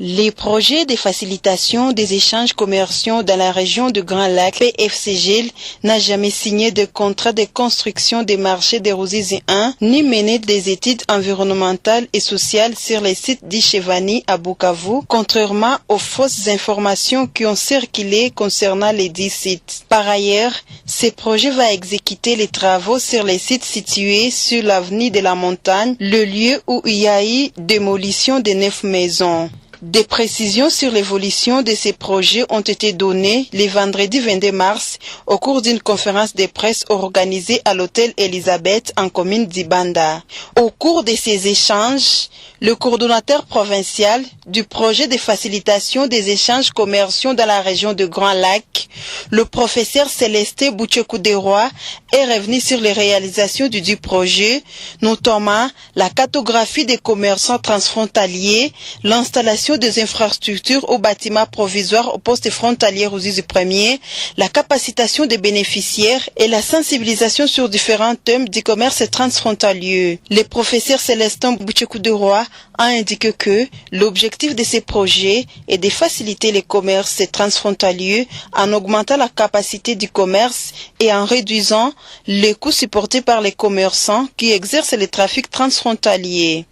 Les projets de facilitation des échanges commerciaux dans la région du Grand Lac, PFCGIL, n'a jamais signé de contrat de construction des marchés de Ruzizi 1, ni mené des études environnementales et sociales sur les sites d'Ichevani à Bukavu, contrairement aux fausses informations qui ont circulé concernant les 10 sites. Par ailleurs, ce projet va exécuter les travaux sur les sites situés sur l'avenue de la Montagne, le lieu où il y a eu démolition de 9 maisons. Des précisions sur l'évolution de ces projets ont été données le vendredi 22 mars au cours d'une conférence de presse organisée à l'hôtel Elisabeth en commune d'Ibanda. Au cours de ces échanges, le coordonnateur provincial du projet de facilitation des échanges commerciaux dans la région de Grand Lac, le professeur Célestin Bouchekou-Desroy, est revenu sur les réalisations du projet, notamment la cartographie des commerçants transfrontaliers, l'installation des infrastructures aux bâtiments provisoires au poste frontalier Ruzizi 1er, la capacitation des bénéficiaires et la sensibilisation sur différents thèmes du commerce transfrontalier. Le professeur Célestin Bouchekou-Desroy a indiqué que l'objectif de ces projets est de faciliter le commerce transfrontalier en augmentant la capacité du commerce et en réduisant les coûts supportés par les commerçants qui exercent le trafic transfrontalier.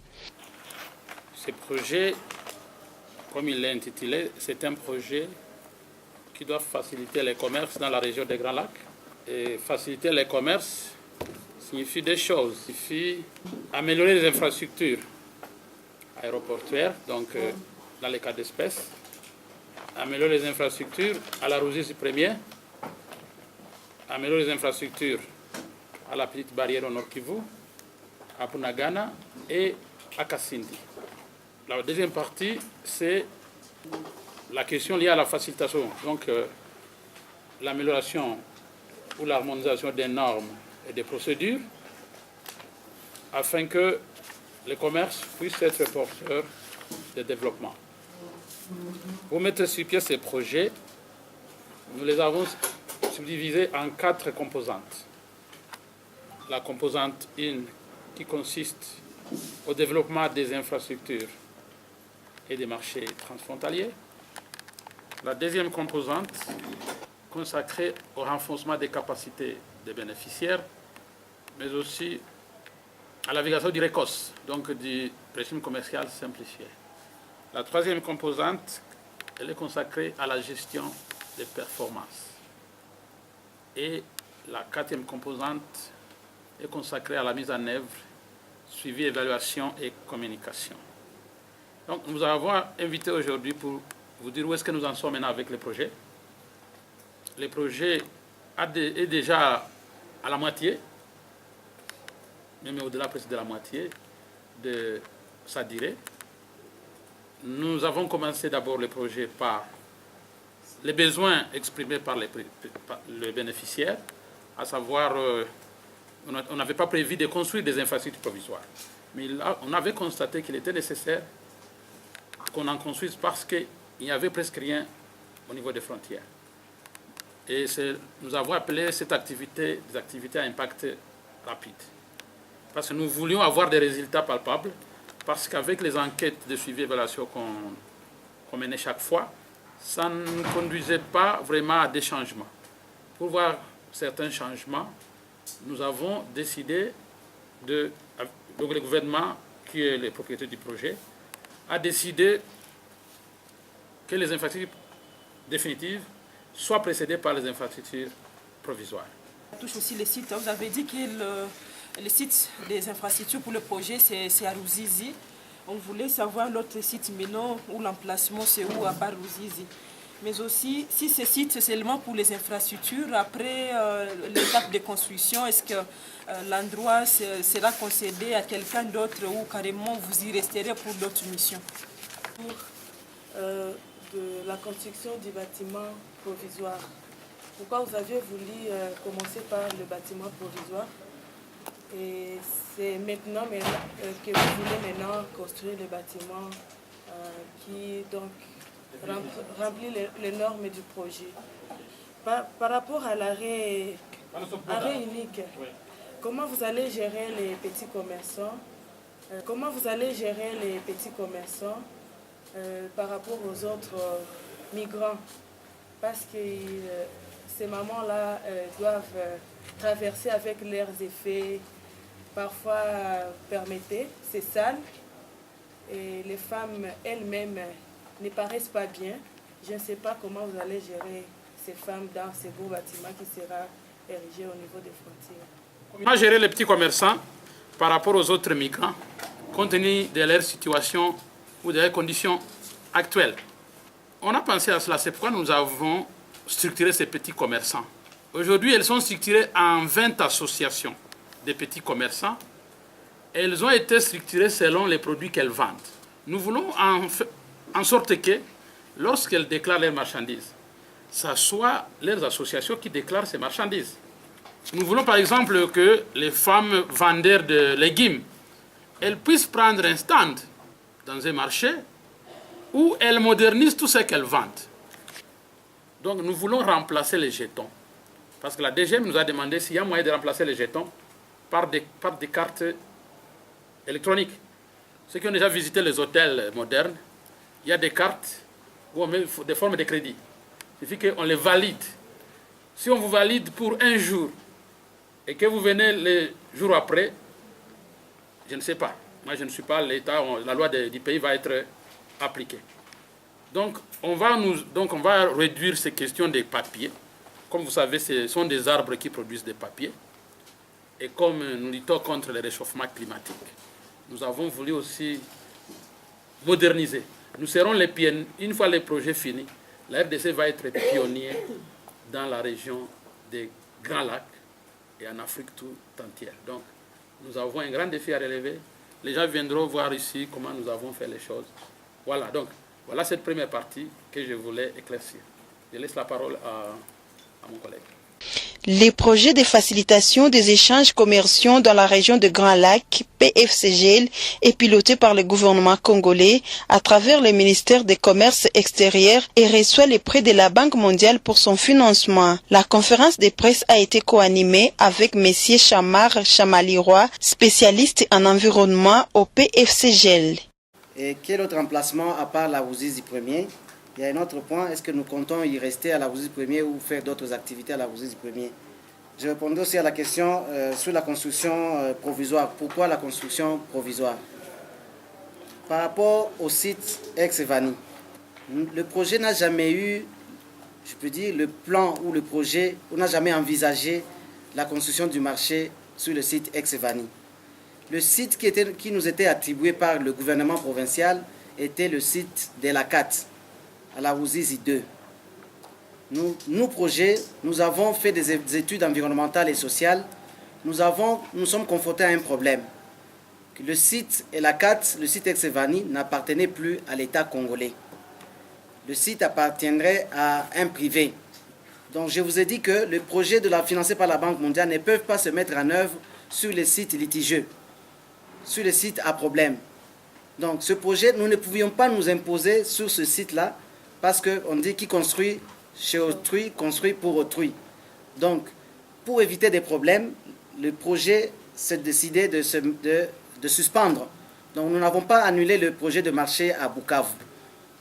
Ce projet, comme il l'a intitulé, c'est un projet qui doit faciliter le commerce dans la région des Grands Lacs. Et faciliter le commerce signifie deux choses. Il signifie améliorer les infrastructures aéroportuaires, donc dans les cas d'espèces, améliorer les infrastructures à la Ruzizi 1er, améliorer les infrastructures à la petite barrière au Nord Kivu, à Bunagana et à Kasindi. La deuxième partie, c'est la question liée à la facilitation, donc l'amélioration ou l'harmonisation des normes et des procédures afin que le commerce puisse être porteur de développement. Pour mettre sur pied ces projets, nous les avons subdivisés en 4 composantes. La composante 1 qui consiste au développement des infrastructures et des marchés transfrontaliers. La deuxième composante consacrée au renforcement des capacités des bénéficiaires, mais aussi à la navigation du RECOS, donc du régime commercial simplifié. La troisième composante, elle est consacrée à la gestion des performances. Et la quatrième composante est consacrée à la mise en œuvre, suivi, évaluation et communication. Donc nous avons invité aujourd'hui pour vous dire où est-ce que nous en sommes maintenant avec le projet. Le projet est déjà à la moitié, même au-delà presque de la moitié de sa durée. Nous avons commencé d'abord le projet par les besoins exprimés par les bénéficiaires, à savoir, on n'avait pas prévu de construire des infrastructures provisoires. Mais là, on avait constaté qu'il était nécessaire qu'on en construise parce qu'il n'y avait presque rien au niveau des frontières. Et nous avons appelé cette activité des activités à impact rapide. Parce que nous voulions avoir des résultats palpables, parce qu'avec les enquêtes de suivi et évaluation qu'on menait chaque fois, ça ne conduisait pas vraiment à des changements. Pour voir certains changements, nous avons décidé donc le gouvernement, qui est le propriétaire du projet, a décidé que les infrastructures définitives soient précédées par les infrastructures provisoires. Ça touche aussi les sites. Vous avez dit que le site des infrastructures pour le projet, c'est à Ruzizi. On voulait savoir l'autre site maintenant où l'emplacement c'est où à part Ruzizi. Mais aussi, si ce site c'est seulement pour les infrastructures, après l'étape de construction, est-ce que l'endroit sera concédé à quelqu'un d'autre ou carrément vous y resterez pour d'autres missions? Pour de la construction du bâtiment provisoire, pourquoi vous avez voulu commencer par le bâtiment provisoire? Et c'est maintenant que vous voulez maintenant construire le bâtiment qui donc remplit les normes du projet. Par rapport à l'arrêt unique, comment vous allez gérer les petits commerçants? Comment vous allez gérer les petits commerçants par rapport aux autres migrants? Parce que ces mamans-là doivent traverser avec leurs effets, parfois permettés, c'est sale, et les femmes elles-mêmes ne paraissent pas bien. Je ne sais pas comment vous allez gérer ces femmes dans ce beau bâtiment qui sera érigé au niveau des frontières. Comment gérer les petits commerçants par rapport aux autres migrants, compte tenu de leur situation ou de leurs conditions actuelles? On a pensé à cela, c'est pourquoi nous avons structuré ces petits commerçants. Aujourd'hui, elles sont structurées en 20 associations de petits commerçants. Elles ont été structurées selon les produits qu'elles vendent. Nous voulons en sorte que, lorsqu'elles déclarent leurs marchandises, ce soit leurs associations qui déclarent ces marchandises. Nous voulons par exemple que les femmes vendeurs de légumes, elles puissent prendre un stand dans un marché où elles modernisent tout ce qu'elles vendent. Donc nous voulons remplacer les jetons. Parce que la DGM nous a demandé s'il y a moyen de remplacer les jetons par des cartes électroniques. Ceux qui ont déjà visité les hôtels modernes, il y a des cartes où on met des formes de crédit. Il suffit qu'on les valide. Si on vous valide pour un jour et que vous venez le jour après, je ne sais pas. Moi, je ne suis pas l'État, la loi du pays va être appliquée. Donc, on va réduire ces questions des papiers. Comme vous savez, ce sont des arbres qui produisent des papiers. Et comme nous luttons contre le réchauffement climatique, nous avons voulu aussi moderniser. Nous serons les pionniers. Une fois les projets finis, la RDC va être pionnier dans la région des Grands Lacs et en Afrique tout entière. Donc, nous avons un grand défi à relever. Les gens viendront voir ici comment nous avons fait les choses. Voilà, donc, voilà cette première partie que je voulais éclaircir. Je laisse la parole à mon collègue. Les projets de facilitation des échanges commerciaux dans la région de Grand Lac, PFCGL, est piloté par le gouvernement congolais à travers le ministère des Commerces extérieurs et reçoit les prêts de la Banque mondiale pour son financement. La conférence de presse a été co-animée avec M. Chamar Chamaliroy, spécialiste en environnement au PFCGL. Et quel autre emplacement à part la Ruzizi 1er? Il y a un autre point, est-ce que nous comptons y rester à la Ruzizi 1er ou faire d'autres activités à la Ruzizi 1er? Je répondrai aussi à la question sur la construction provisoire. Pourquoi la construction provisoire? Par rapport au site ex-Evani, le projet n'a jamais eu, je peux dire, le plan ou le projet, on n'a jamais envisagé la construction du marché sur le site ex-Evani. Le site qui nous était attribué par le gouvernement provincial était le site de la CAT, à la Ruzizi 2. Nous, projets, nous avons fait des études environnementales et sociales. Nous sommes confrontés à un problème. Le site et la CAT, le site ex-Evani, n'appartenait plus à l'État congolais. Le site appartiendrait à un privé. Donc je vous ai dit que les projets financés par la Banque mondiale ne peuvent pas se mettre en œuvre sur les sites litigieux, sur les sites à problème. Donc ce projet, nous ne pouvions pas nous imposer sur ce site-là parce qu'on dit qui construit chez autrui, construit pour autrui. Donc, pour éviter des problèmes, le projet s'est décidé de suspendre. Donc, nous n'avons pas annulé le projet de marché à Bukavu.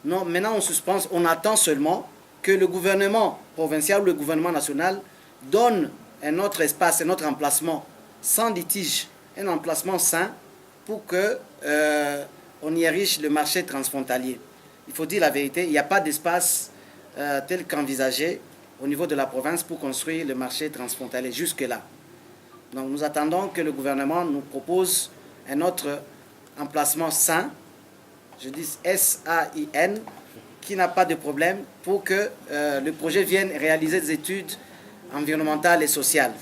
Non, maintenant, on suspend, on attend seulement que le gouvernement provincial ou le gouvernement national donne un autre espace, un autre emplacement sans litige, un emplacement sain pour qu'on y érige le marché transfrontalier. Il faut dire la vérité, il n'y a pas d'espace tel qu'envisagé au niveau de la province pour construire le marché transfrontalier jusque-là. Donc nous attendons que le gouvernement nous propose un autre emplacement sain, je dis S-A-I-N, qui n'a pas de problème pour que le projet vienne réaliser des études environnementales et sociales.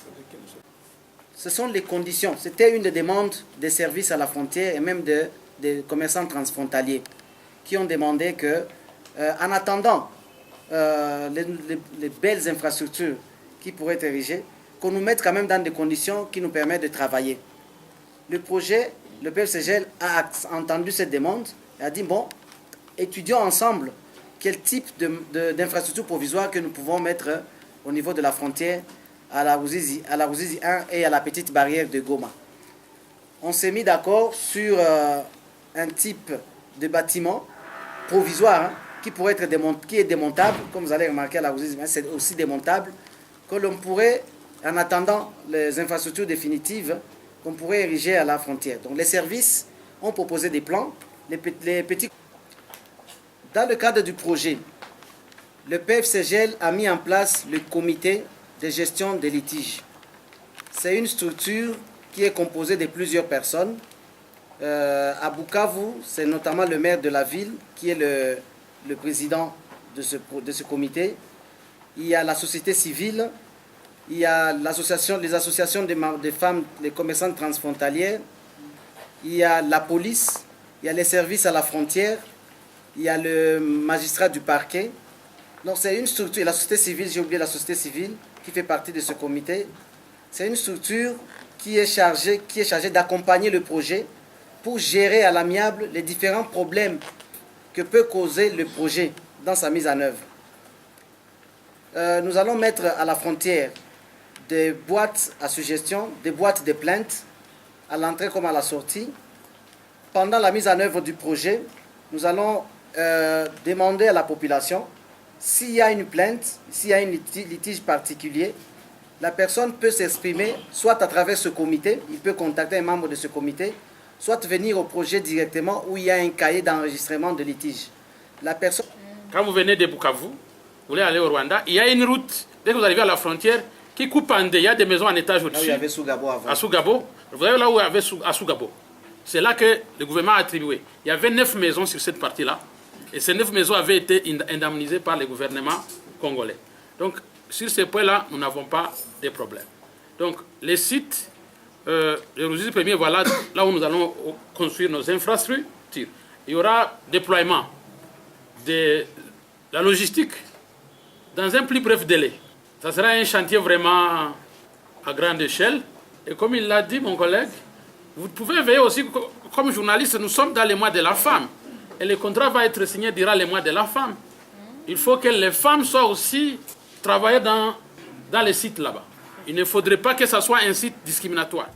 Ce sont les conditions. C'était une des demandes des services à la frontière et même des commerçants transfrontaliers qui ont demandé que, en attendant les belles infrastructures qui pourraient être érigées, qu'on nous mette quand même dans des conditions qui nous permettent de travailler. le projet, le PFCGL a entendu cette demande et a dit, bon, étudions ensemble quel type d'infrastructure provisoire que nous pouvons mettre au niveau de la frontière à la Ruzizi 1 et à la petite barrière de Goma. On s'est mis d'accord sur un type de bâtiment provisoire, hein, qui pourrait être qui est démontable, comme vous allez remarquer à la Ruzizi 1, c'est aussi démontable, que l'on pourrait, en attendant les infrastructures définitives, qu'on pourrait ériger à la frontière. Donc les services ont proposé des plans, les petits. Dans le cadre du projet, le PFCGL a mis en place le comité de gestion des litiges. C'est une structure qui est composée de plusieurs personnes. À Bukavu, c'est notamment le maire de la ville qui est le président de ce comité. Il y a la société civile, il y a les associations des femmes, les commerçantes transfrontalières, il y a la police, il y a les services à la frontière, il y a le magistrat du parquet. Donc c'est une structure, la société civile, j'ai oublié la société civile, qui fait partie de ce comité. C'est une structure qui est chargée d'accompagner le projet pour gérer à l'amiable les différents problèmes que peut causer le projet dans sa mise en œuvre. Nous allons mettre à la frontière des boîtes à suggestions, des boîtes de plaintes, à l'entrée comme à la sortie. Pendant la mise en œuvre du projet, nous allons demander à la population s'il y a une plainte, s'il y a un litige particulier, la personne peut s'exprimer soit à travers ce comité, il peut contacter un membre de ce comité, soit venir au projet directement où il y a un cahier d'enregistrement de litige. La personne... Quand vous venez de Bukavu, vous voulez aller au Rwanda, il y a une route, dès que vous arrivez à la frontière, qui coupe en deux. Il y a des maisons en étage au-dessus. Là où il y avait Sougabo avant. À Sougabo. Vous voyez là où il y avait à Sougabo. C'est là que le gouvernement a attribué. Il y avait 9 maisons sur cette partie-là. Et ces 9 maisons avaient été indemnisées par le gouvernement congolais. Donc, sur ces points-là, nous n'avons pas de problème. Donc, les sites, le Ruzizi premier, voilà là où nous allons construire nos infrastructures. Il y aura déploiement de la logistique dans un plus bref délai. Ça sera un chantier vraiment à grande échelle. Et comme il l'a dit, mon collègue, vous pouvez veiller aussi, comme journaliste, nous sommes dans les mois de la femme. Et le contrat va être signé durant les mois de la femme. Il faut que les femmes soient aussi travaillées dans les sites là-bas. Il ne faudrait pas que ce soit un site discriminatoire.